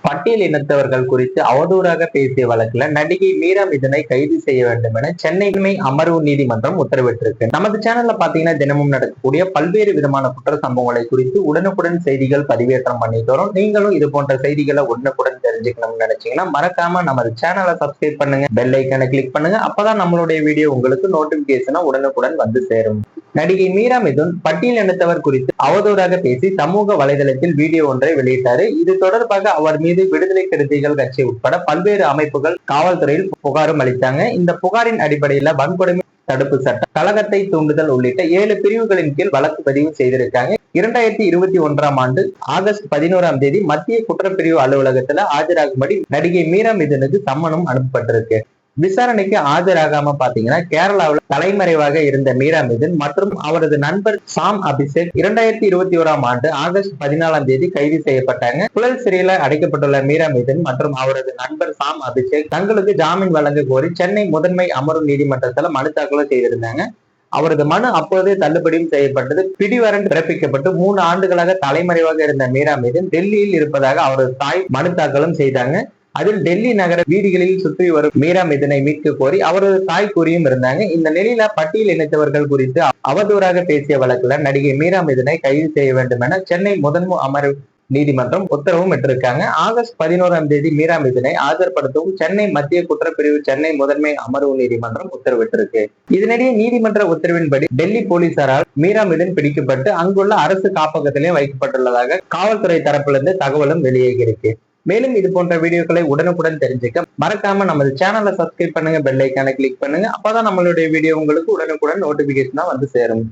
பட்டியல் இனத்தவர்கள் குறித்து அவதூறாக பேசிய வழக்குல நடிகை மீரா மிதுனை கைது செய்ய வேண்டும் என சென்னை அமர்வு நீதிமன்றம் உத்தரவிட்டிருக்கு. நமது சேனல்ல பாத்தீங்கன்னா தினமும் நடக்கக்கூடிய பல்வேறு விதமான குற்ற சம்பவங்களை குறித்து உடனுக்குடன் செய்திகள் பதிவேற்றம் பண்ணிட்டு வரோம். நீங்களும் இது போன்ற செய்திகளை உடனுக்குடன் தெரிஞ்சுக்கணும்னு நினைச்சீங்கன்னா மறக்காம நமது சேனலை சப்ஸ்கிரைப் பண்ணுங்க, பெல் ஐக்கனை கிளிக் பண்ணுங்க. அப்பதான் நம்மளுடைய வீடியோ உங்களுக்கு நோட்டிபிகேஷனா உடனுக்குடன் வந்து சேரும். நடிகை மீரா மிதுன் பட்டியல் இனத்தவர் குறித்து அவதூறாக பேசி சமூக வலைதளத்தில் வீடியோ ஒன்றை வெளியிட்டாரு. இது தொடர்பாக அவர் மீது விடுதலை சிறுத்தைகள் கட்சி உட்பட பல்வேறு அமைப்புகள் காவல்துறையில் புகாரும் அளித்தாங்க. இந்த புகாரின் அடிப்படையில வன்கொடுமை தடுப்பு சட்டம், கலகத்தை தூண்டுதல் உள்ளிட்ட 7 பிரிவுகளின் கீழ் வழக்கு பதிவு செய்திருக்காங்க. 2021ஆம் ஆண்டு ஆகஸ்ட் 11ஆம் தேதி மத்திய குற்றப்பிரிவு அலுவலகத்துல ஆஜராகும்படி நடிகை மீரா மிதுனுக்கு சம்மனும் அனுப்பப்பட்டிருக்கு. விசாரணைக்கு ஆஜராகாம பாத்தீங்கன்னா கேரளாவில் தலைமறைவாக இருந்த மீரா மிதுன் மற்றும் அவரது நண்பர் சாம் அபிஷேக் 2021ஆம் ஆண்டு ஆகஸ்ட் 14ஆம் தேதி கைது செய்யப்பட்டாங்க. புழல் சிறையில அடைக்கப்பட்டுள்ள மீரா மிதுன் மற்றும் அவரது நண்பர் சாம் அபிஷேக் தங்களுக்கு ஜாமீன் வழங்க கோரி சென்னை முதன்மை அமர்வு நீதிமன்றத்துல மனு தாக்கலும் செய்திருந்தாங்க. அவரது மனு அப்போதே தள்ளுபடியும் செய்யப்பட்டது. பிடிவாரண்ட் பிறப்பிக்கப்பட்டு 3 ஆண்டுகளாக தலைமறைவாக இருந்த மீரா மிதுன் டெல்லியில் இருப்பதாக அவரது தாய் மனு தாக்கலும் செய்தாங்க. அதில் டெல்லி நகர வீதிகளில் சுற்றி வரும் மீரா மிதுனை மீட்க கோரி அவரது தாய் கூறியும் இருந்தாங்க. இந்த நிலையில பட்டியல் இனத்தவர்கள் குறித்து அவதூறாக பேசிய வழக்குல நடிகை மீரா மிதுனை கைது செய்ய வேண்டும் என சென்னை முதன்மை அமர்வு நீதிமன்றம் உத்தரவும் இட்டிருக்காங்க. ஆகஸ்ட் 11ஆம் தேதி மீரா மிதுனை ஆஜர்படுத்தவும் சென்னை மத்திய குற்றப்பிரிவு சென்னை முதன்மை அமர்வு நீதிமன்றம் உத்தரவிட்டிருக்கு. இதனிடையே நீதிமன்ற உத்தரவின்படி டெல்லி போலீசாரால் மீரா மிதுன் பிடிக்கப்பட்டு அங்குள்ள அரசு காப்பகத்திலே வைக்கப்பட்டுள்ளதாக காவல்துறை தரப்பிலிருந்து தகவலும் வெளியாகியிருக்கு. மேலும் இது போன்ற வீடியோக்களை உடனுக்குடன் தெரிஞ்சுக்க மறக்காம நமது சேனலை சப்ஸ்கிரைப் பண்ணுங்க, பெல் ஐக்கானை கிளிக் பண்ணுங்க. அப்பதான் நம்மளுடைய வீடியோ உங்களுக்கு உடனுக்குடன் நோட்டிபிகேஷனா வந்து சேரும்.